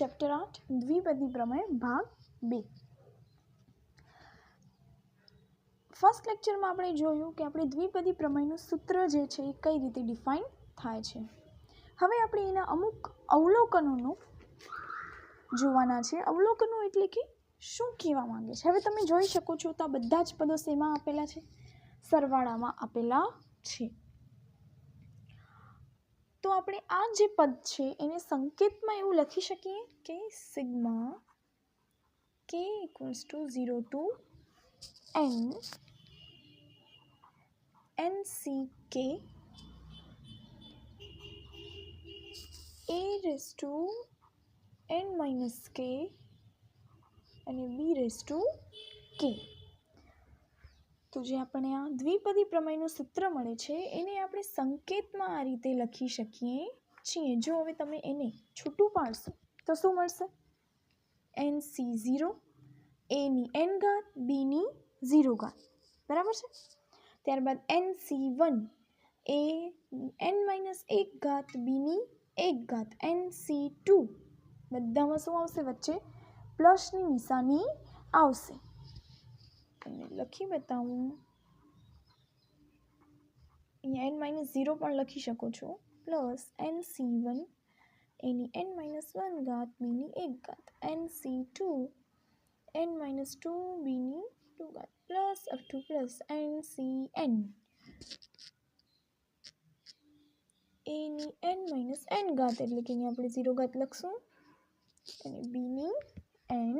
Chapter 8 દ્વિપદી પ્રમેય ભાગ 2. First લેક્ચરમાં આપણે જોયું કે આપણે દ્વિપદી પ્રમેયનું સૂત્ર જે છે એ કઈ રીતે ડિફાઇન થાય છે. હવે આપણે એના અમુક અવલોકનોનું જોવાના છે. અવલોકનો એટલે કે શું કહેવા માંગે છે. હવે તમે જોઈ શકો છો તો આ બધા જ પદો શેમાં આપેલા છે? સરવાળામાં આપેલા છે. તો આપણે આ જે પદ છે એને સંકેતમાં એવું લખી શકીએ કે sigma k = 0 to n nck a⁻n - k અને b⁻k. તો જે આપણે આ દ્વિપદી પ્રમેયનું સૂત્ર મળે છે એને આપણે સંકેતમાં આ રીતે લખી શકીએ છીએ. જો હવે તમે એને છૂટું પાડશો તો શું મળશે? nc0 a⁻n b⁻0. બરાબર છે. ત્યારબાદ nc1 a⁻n - 1 b⁻1 nc2 બધામાં શું આવશે? વચ્ચે પ્લસની નિશાની આવશે. લખી બતાવું. અહીંયા n-0 પણ લખી શકો છો. Plus nc1 a⁻n - 1 b⁻1 nc2 n-2 b⁻2 plus up to plus ncn a⁻n - n એટલે કે અહીંયા આપણે 0 ઘાત લખશું અને b⁻n.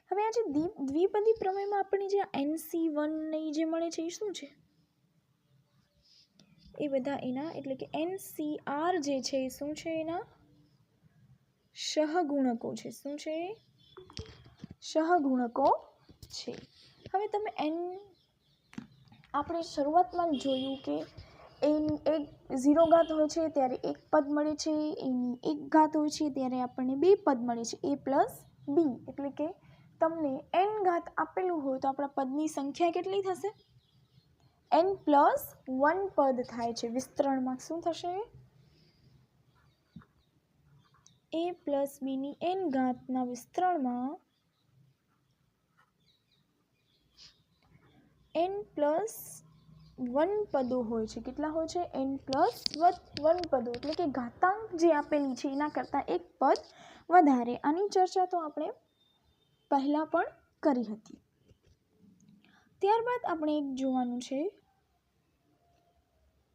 હવે આ જે દ્વિપદી પ્રમેયમાં આપણને જે nc1 ને જે મળે છે એ શું છે? એ બધા એના એટલે કે ncr જે છે એ શું છે? એના સહગુણકો છે. શું છે? સહગુણકો છે. હવે તમે આપણે શરૂઆતમાં જોયું કે એની 0 ઘાત હોય છે ત્યારે એક પદ મળે છે, એની 1 ઘાત હોય છે ત્યારે આપણને 2 પદ મળે છે a પ્લસ b. એટલે કે તમને n ઘાત આપેલું હોય તો આપણા પદની સંખ્યા કેટલી થશે? n પ્લસ 1 પદ થાય છે. વિસ્તરણમાં શું થશે? a પ્લસ b⁻n ના વિસ્તરણમાં n પ્લસ 1 પદો હોય છે. કેટલા હોય છે? n પ્લસ 1 પદો. એટલે કે ઘાતાંક જે આપેલી છે એના કરતાં એક પદ વધારે. આની ચર્ચા તો આપણે પહેલા પણ કરી હતી. ત્યારબાદ આપણે એક જોવાનું છે.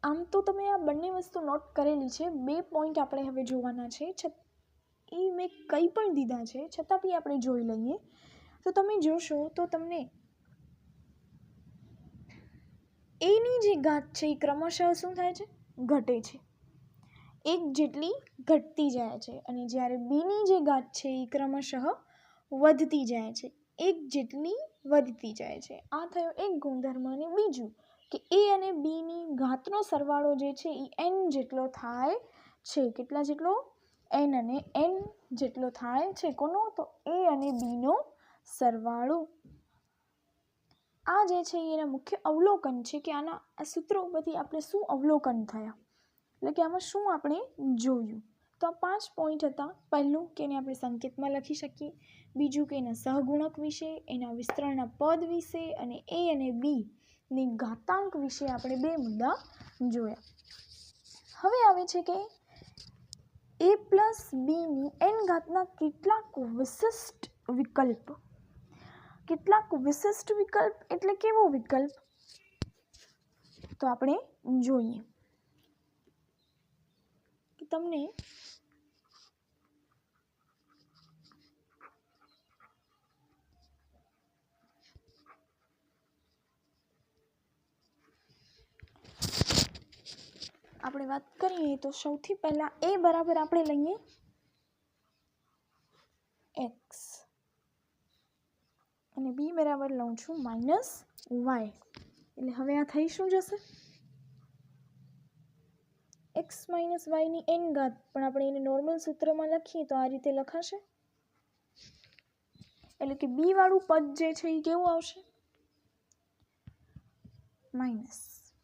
આમ તો તમે આ બંને વસ્તુ નોટ કરેલી છે. 2 પોઈન્ટ આપણે હવે જોવાના છે. એ મેં કંઈ પણ દીધા છે છતાં બી આપણે જોઈ લઈએ. તો તમે જોશો તો તમને એની જે ઘાત છે એ ક્રમશઃ શું થાય છે? ઘટે છે. 1 જેટલી ઘટતી જાય છે. અને જ્યારે બીની જે ઘાત છે એ ક્રમશઃ વધતી જાય છે. 1 જેટલી વધતી જાય છે. આ થયો એક ગુણધર્મ. અને બીજું કે a અને bની ઘાતનો સરવાળો જે છે એ n જેટલો થાય છે. કેટલા જેટલો? n અને n જેટલો થાય છે. કોનો? તો a અને bનો સરવાળો. આ જે છે એના મુખ્ય અવલોકન છે કે આના આ સૂત્રો ઉપરથી આપણે શું અવલોકન થયા, એટલે કે આમાં શું આપણે જોયું. તો આ 5 પોઈન્ટ હતા. પહેલું કે એને આપણે સંકેતમાં લખી શકીએ, બીજું કે એના સહગુણક વિશે, એના વિસ્તરણના પદ વિશે અને a અને b ની ઘાતાંક વિશે આપણે 2 મુદ્દા જોયા. હવે આવે છે કે a પ્લસ bની n ઘાતના કેટલાક વિશિષ્ટ વિકલ્પ. કેટલાક વિશિષ્ટ વિકલ્પ એટલે કેવો વિકલ્પ? તો આપણે જોઈએ કે તમને આપણે વાત કરીએ તો સૌથી પહેલા a બરાબર આપણે લઈએ x અને b બરાબર લઉં છું -y. એટલે હવે આ થઈ શું જશે? x - y ની n ઘાત. પણ આપણે એને નોર્મલ સૂત્રમાં લખીએ તો આ રીતે લખાશે. એટલે કે b વાળું પદ જે છે એ કેવું આવશે? માઇનસ.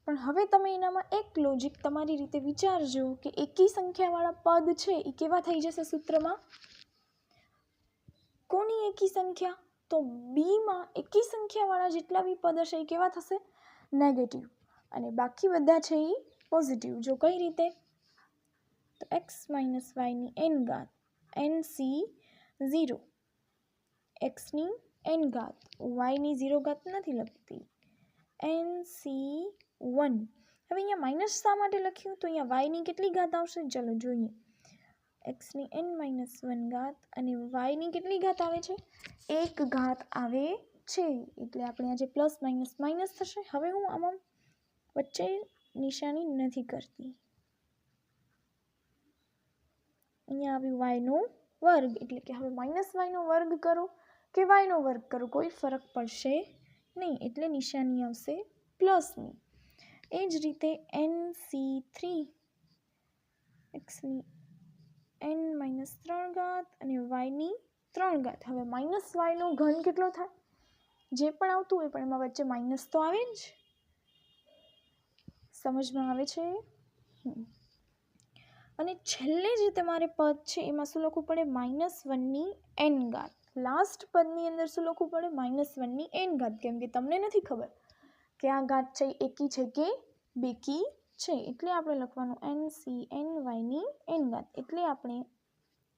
પણ હવે તમે એનામાં એક લોજિક તમારી રીતે વિચારજો કે એકી સંખ્યાવાળા પદ છે એ કેવા થઈ જશે સૂત્રમાં? કોની એકી સંખ્યા? તો બીમાં એકી સંખ્યાવાળા જેટલા બી પદ હશે એ કેવા થશે? નેગેટિવ. અને બાકી બધા છે એ પોઝિટિવ. જો કઈ રીતે? તો x માઇનસ વાયની એન ઘાત NC0, એક્સની એન ઘાત વાયની 0 ઘાત નથી લખતી NC1. હવે અહીંયા માઇનસ શા માટે લખ્યું? તો અહીંયા વાયની કેટલી ઘાત આવશે? ચલો જોઈએ. એક્સની n માઇનસ 1 ઘાત અને વાયની કેટલી ઘાત આવે છે? 1 ઘાત આવે છે. એટલે આપણે આજે પ્લસ માઇનસ માઇનસ થશે. હવે હું આમાં વચ્ચે નિશાની નથી કરતી. અહીંયા આવ્યું વાયનો વર્ગ, એટલે કે હવે માઇનસ વાયનો વર્ગ કરો કે વાયનો વર્ગ કરો કોઈ ફરક પડશે નહીં, એટલે નિશાની આવશે પ્લસની. એ જ રીતે NC3 એક્સની n માઇનસ 3 ઘાત અને વાયની 3 ઘાત. હવે માઇનસ વાયનો ઘન કેટલો થાય? જે પણ આવતું હોય પણ એમાં વચ્ચે માઇનસ તો આવે જ. સમજમાં આવે છે? અને છેલ્લે જે તમારે પદ છે એમાં શું લખવું પડે? -1ની n ઘાત. લાસ્ટ પદની અંદર શું લખવું પડે? -1ની n ઘાત. કેમ કે તમને નથી ખબર કે આ ઘાત છે એકી છે કે બેકી છે, એટલે આપણે લખવાનું NCNYની n ઘાત. એટલે આપણે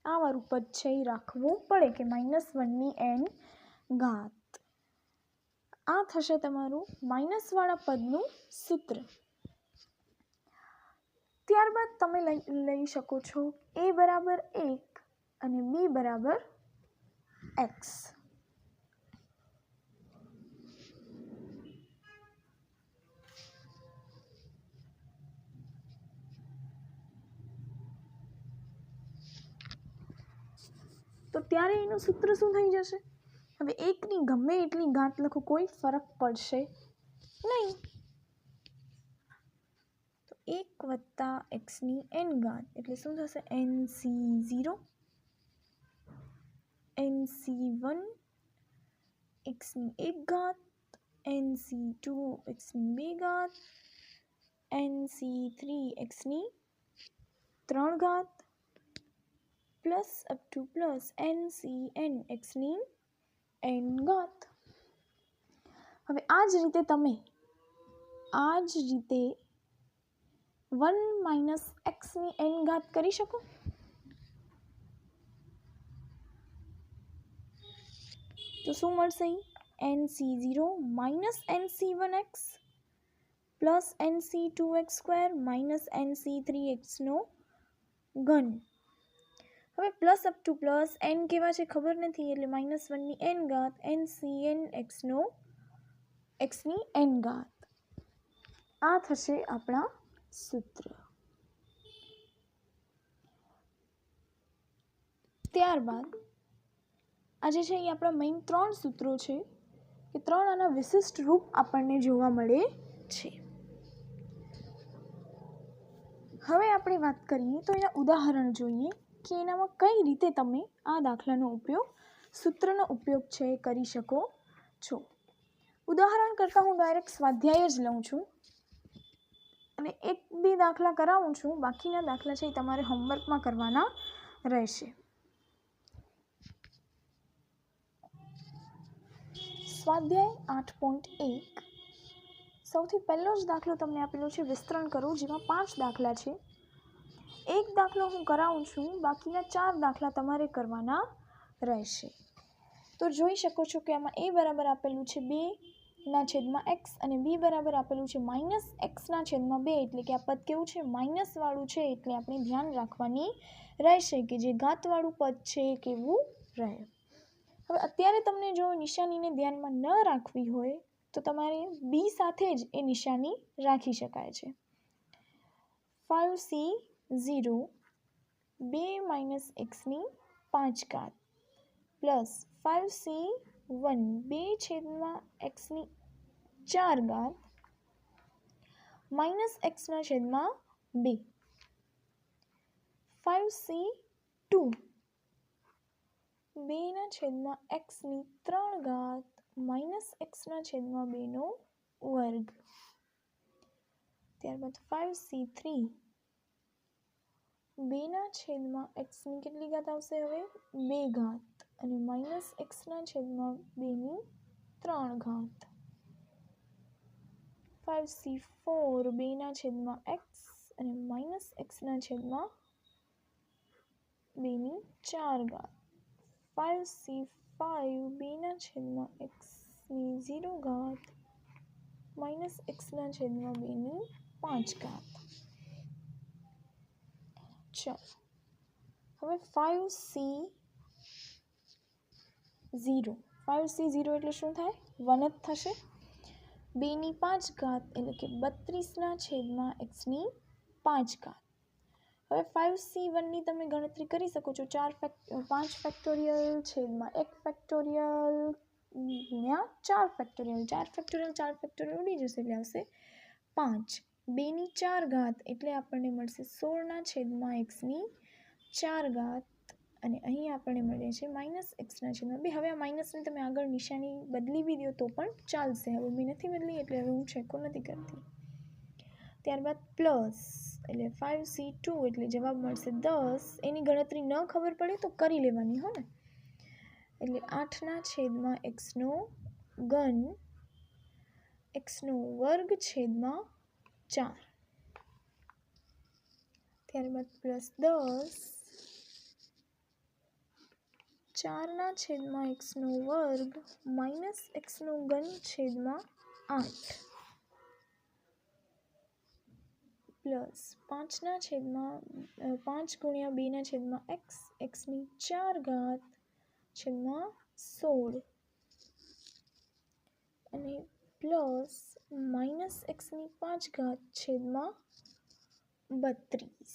આ વાળું પદ છે એ રાખવું પડે કે -1ની n ઘાત. આ થશે તમારું માઇનસ વાળા પદનું સૂત્ર. ત્યારબાદ તમે લઈ શકો છો a બરાબર 1 અને b બરાબર x. તો ત્યારે એનું સૂત્ર શું થઈ જશે? હવે એકની ગમે એટલી ઘાત લખો કોઈ ફરક પડશે નહીં. તો 1 વત્તા એક્સની n ઘાત એટલે શું થશે? NC0 NC1 એક્સની 1 ઘાત NC2 એક્સની 2 ઘાત NC3 એક્સની 3 ઘાત plus up to plus NCN એક્સની n ઘાત. હવે આ જ રીતે તમે 1 માઇનસ એક્સની n ઘાત કરી શકો? તો શું મળશે? NC0 minus NC1x plus NC2x² minus NC3xનો ઘન. હવે plus up to plus n કેવા છે ખબર નથી, એટલે -1ની n ઘાત NCN એક્સની n ઘાત. આ થશે આપણા સૂત્ર. ત્યારબાદ આ જે છે એ આપણા મેઇન 3 સૂત્રો છે કે 3 આના વિશિષ્ટ રૂપ આપણને જોવા મળે છે. હવે આપણે વાત કરીએ તો એના ઉદાહરણ જોઈએ કે એનામાં કઈ રીતે તમે આ દાખલાનો ઉપયોગ, સૂત્રનો ઉપયોગ છે કરી શકો છો. ઉદાહરણ કરતાં હું ડાયરેક્ટ સ્વાધ્યાય જ લઉં છું અને 1-2 દાખલા કરાવું છું. બાકીના દાખલા છે એ તમારે હોમવર્કમાં કરવાના રહેશે. સ્વાધ્યાય 8.1 સૌથી પહેલો જ દાખલો તમને આપેલો છે વિસ્તરણ કરો, જેમાં 5 દાખલા છે. એક દાખલો હું કરાવું છું, બાકીના 4 દાખલા તમારે કરવાના રહેશે. તો જોઈ શકો છો કે આમાં a બરાબર આપેલું છે 2/x અને b બરાબર આપેલું છે -x/2. એટલે કે આ પદ કેવું છે? માઇનસ વાળું છે. એટલે આપણે ધ્યાન રાખવાની રહેશે કે જે ઘાતવાળું પદ છે એ કેવું રહે. હવે અત્યારે તમને જો નિશાનીને ધ્યાનમાં ન રાખવી હોય તો તમારે b સાથે જ એ નિશાની રાખી શકાય છે. 5C0 2 - x ની 5 ઘાત પ્લસ 5C1 2/x ની 4 ઘાત -x/2. 5C2 2/x ની 3 ઘાત -x/2નો વર્ગ. ત્યારબાદ 5c3 2ના છેદમાં એક્સની કેટલી ઘાત આવશે? હવે 2 ઘાત અને માઇનસ એક્સના છેદમાં 2ની 3 ઘાત. 5c4 2ના છેદમાં એક્સ અને માઇનસ એક્સના છેદમાં 2ની 4 ઘાત. 5c5 2ના છેદમાં એક્સની 0 ઘાત માઇનસ એક્સના છેદમાં 2ની 5 ઘાત. ચાલો હવે 5c0 એટલે શું થાય? 1 જ થશે. 2ની 5 ઘાત એટલે કે 32ના છેદમાં એક્સની 5 ઘાત. હવે 5c1ની તમે ગણતરી કરી શકો છો. 5 ફેક્ટોરિયલ છેદમાં 1 ફેક્ટોરિયલ ગુણ્યા 4 ફેક્ટોરિયલ. 4 ફેક્ટોરિયલ ઉડી જશે એટલે આવશે 5. 2ની 4 ઘાત એટલે આપણને મળશે 16ના છેદમાં એક્સની 4 ઘાત અને અહીં આપણને મળે છે માઇનસ એક્સના છેદમાં 2. હવે આ માઇનસને તમે આગળ નિશાની બદલી બી દો તો પણ ચાલશે. હવે મેં નથી બદલી એટલે હવે હું ચેકો નથી કરતી. ત્યારબાદ પ્લસ એટલે 5c2 એટલે જવાબ મળશે 10. એની ગણતરી ન ખબર પડે તો કરી લેવાની હો ને. એટલે 8ના છેદમાં એક્સનો ઘન એક્સનો વર્ગ છેદમાં 4. ત્યારબાદ પ્લસ 10 4ના છેદમાં એક્સનો વર્ગ માઇનસ એક્સનો ઘન છેદમાં 8 પ્લસ 5ના છેદમાં 5 ગુણ્યા 2ના છેદમાં એક્સ એક્સની 4 ઘાત છેદમાં 16 અને પ્લસ માઇનસ એક્સની 5 ઘાત છેદમાં 32.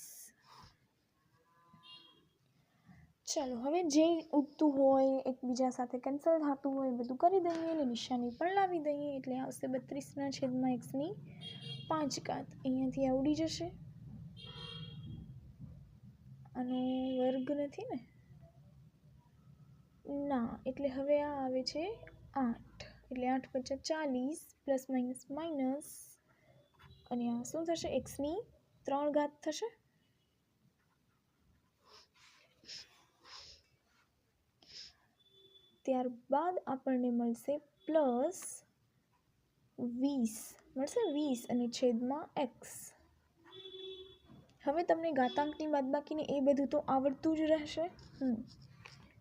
ચાલો હવે જે ઉડતું હોય એકબીજા સાથે કેન્સલ થતું હોય બધું કરી દઈએ અને નિશાની પણ લાવી દઈએ એટલે આવશે 32ના છેદમાં એક્સની 5 ઘાત. અહીંયાથી આ ઉડી જશે. આનો વર્ગ નથી ને? ના, એટલે હવે આ આવે છે 8 એટલે 8 × 5 = 40 પ્લસ માઇનસ માઇનસ અને આ શું થશે? એક્સની 3 ઘાત થશે. ત્યારબાદ આપણને મળશે પ્લસ 20 મળશે 20 અને છેદમાં એક્સ. હવે તમને ઘાતાંકની બાદબાકીને એ બધું તો આવડતું જ રહેશે.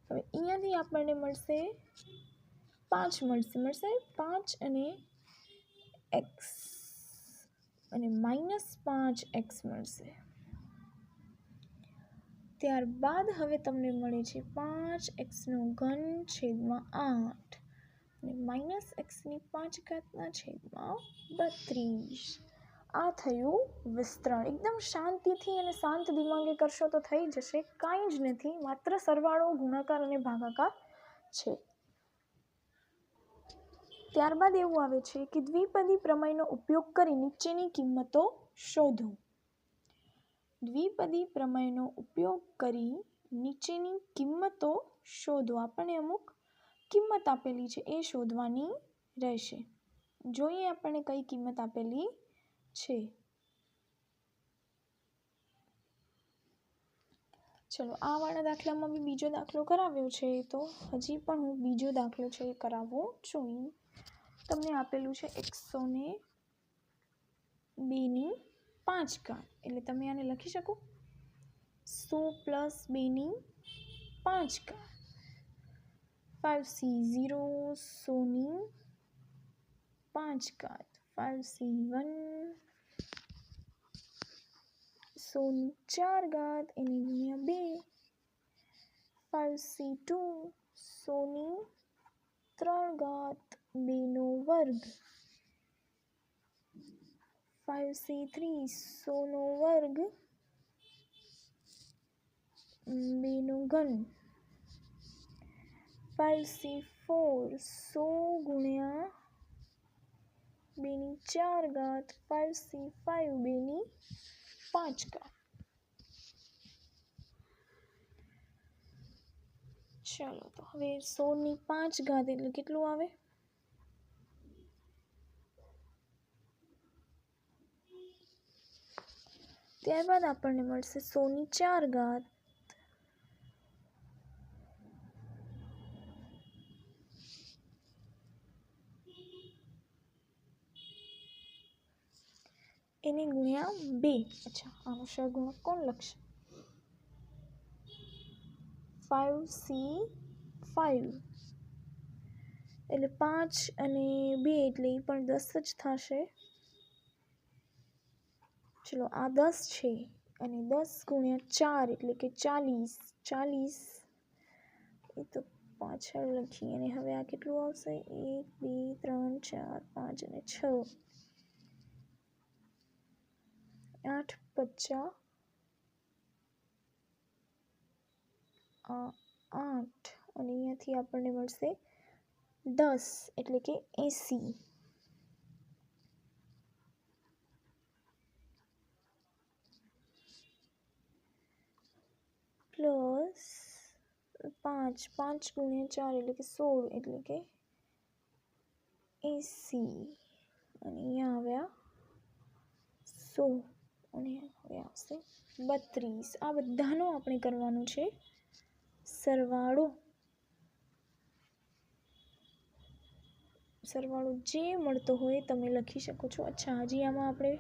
હવે અહીંયાથી આપણને મળશે 5 મળશે 5 અને એક્સ અને માઇનસ 5x મળશે. ત્યારબાદ હવે તમને મળે છે 5xનો ઘન છેદમાં 8 અને માઇનસ એક્સની 5 ઘાતના છેદમાં 32. આ થયું વિસ્તરણ. એકદમ શાંતિથી અને શાંત દિમાગે કરશો તો થઈ જશે. કાંઈ જ નથી, માત્ર સરવાળો, ગુણાકાર અને ભાગાકાર છે. ત્યારબાદ એવું આવે છે કે દ્વિપદી પ્રમેયનો ઉપયોગ કરી નીચેની કિંમતો શોધો. દ્વિપદી પ્રમેયનો ઉપયોગ કરી નીચેની કિંમતો શોધો. આપણને અમુક કિંમત આપેલી છે એ શોધવાની રહેશે. જોઈએ આપણને કઈ કિંમત આપેલી છે. ચલો આ વાળા દાખલામાં બી બીજો દાખલો કરાવ્યો છે તો હજી પણ હું બીજો દાખલો છે એ કરાવું છું. તમને આપેલું છે 102ની 5 ઘાત એટલે તમે આને લખી શકો 100 + 2ની 5 ઘાત. 5c0 100ની 5 ઘાત. 5c1 100ની 4 ઘાત એની ગુણ્યા 2. 5c2 100ની 3 ઘાત 2નો વર્ગ. 5c3 100નો વર્ગ 2નો ઘન. 5c4 100 ગુણ્યા 2ની 4 ઘાત. 5c5 2ની 5 ઘાત. ચાલો તો હવે 100ની 5 ઘાત એટલે કેટલું આવે? ત્યારબાદ આપણને મળશે 100 ની 4 ઘાત એને ગુણ્યા 2. અચ્છા, આનો સહગુણક કોણ લખશે? 5c5 એટલે 5 અને 2 એટલે એ પણ 10 જ થશે. ચલો, આ 10 છે અને 10 ગુણ્યા 4 એટલે કે 40. એ તો પાછળ લખી અને હવે આ કેટલું આવશે? 1 2 3 4 5 અને 6 8 50 8 અને અહીંયાથી આપણને મળશે 10 એટલે કે 80 પ્લસ 5 ગુણ્યા 4 એટલે કે 16 એટલે કે 80 અને અહીંયા આવ્યા 100 અને હવે આવશે 32. આ બધાનો આપણે કરવાનું છે સરવાળો જે મળતો હોય તમે લખી શકો છો. અચ્છા, હજી આમાં આપણે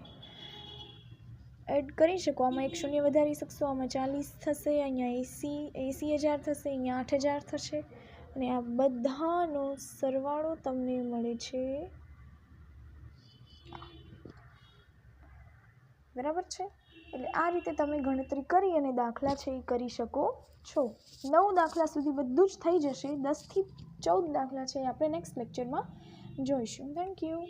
એડ કરી શકો, આમાં એક શૂન્ય વધારી શકશો, આમાં 40 થશે, અહીંયા 80,000 થશે, અહીંયા 8,000 થશે અને આ બધાનો સરવાળો તમને મળે છે. બરાબર છે? એટલે આ રીતે તમે ગણતરી કરી અને દાખલા છે એ કરી શકો છો. 9 દાખલા સુધી બધું જ થઈ જશે. 10 થી 14 દાખલા છે આપણે નેક્સ્ટ લેક્ચરમાં જોઈશું. Thank you.